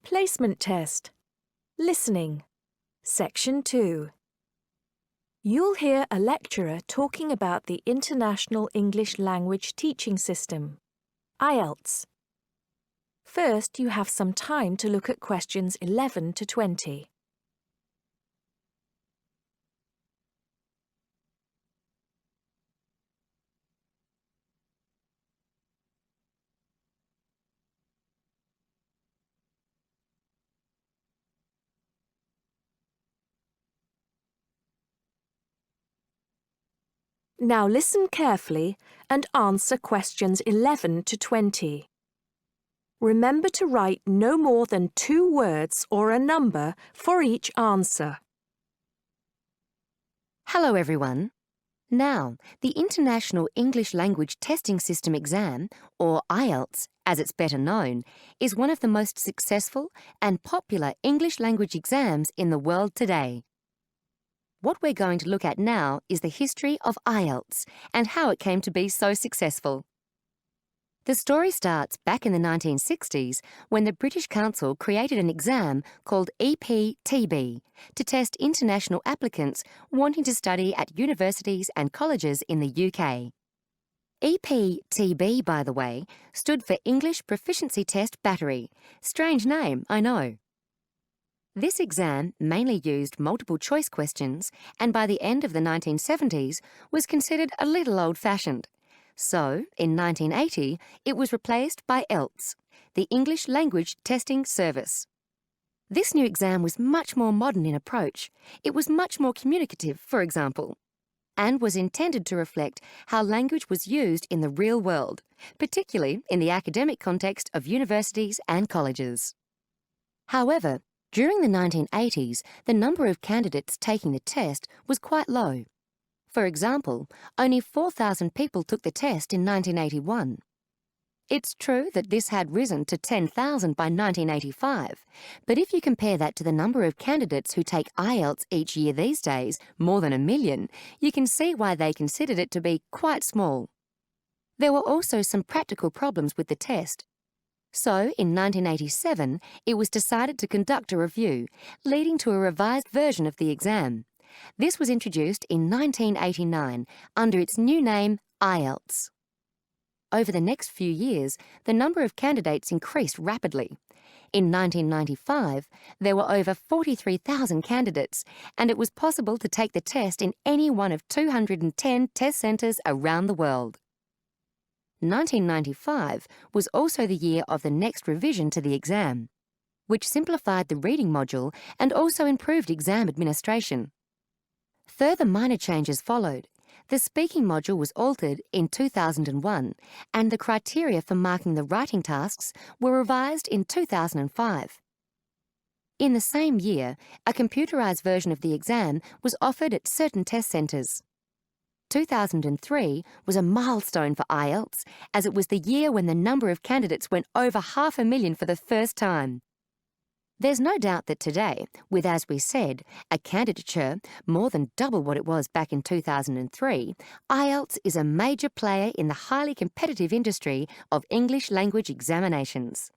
Placement Test. Listening. Section 2. You'll hear a lecturer talking about the International English Language Teaching System, IELTS. First, you have some time to look at questions 11 to 20. Now listen carefully and answer questions 11 to 20. Remember to write no more than 2 words or a number for each answer. Hello everyone. Now, the International English Language Testing System exam, or IELTS as it's better known, is one of the most successful and popular English language exams in the world today. What we're going to look at now is the history of IELTS and how it came to be so successful. The story starts back in the 1960s when the British Council created an exam called EPTB to test international applicants wanting to study at universities and colleges in the UK. EPTB, by the way, stood for English Proficiency Test Battery. Strange name, I know. This exam mainly used multiple choice questions and by the end of the 1970s was considered a little old-fashioned. So, in 1980, it was replaced by IELTS, the English Language Testing Service. This new exam was much more modern in approach. It was much more communicative, for example, and was intended to reflect how language was used in the real world, particularly in the academic context of universities and colleges. However, during the 1980s, the number of candidates taking the test was quite low. For example, only 4,000 people took the test in 1981. It's true that this had risen to 10,000 by 1985, but if you compare that to the number of candidates who take IELTS each year these days, more than 1 million, you can see why they considered it to be quite small. There were also some practical problems with the test. So, in 1987, it was decided to conduct a review, leading to a revised version of the exam. This was introduced in 1989 under its new name, IELTS. Over the next few years, the number of candidates increased rapidly. In 1995, there were over 43,000 candidates, and it was possible to take the test in any one of 210 test centres around the world. 1995 was also the year of the next revision to the exam, which simplified the reading module and also improved exam administration. Further minor changes followed. The speaking module was altered in 2001, and the criteria for marking the writing tasks were revised in 2005. In the same year, a computerised version of the exam was offered at certain test centres. 2003 was a milestone for IELTS, as it was the year when the number of candidates went over 500,000 for the first time. There's no doubt that today, with, as we said, a candidature more than double what it was back in 2003, IELTS is a major player in the highly competitive industry of English language examinations.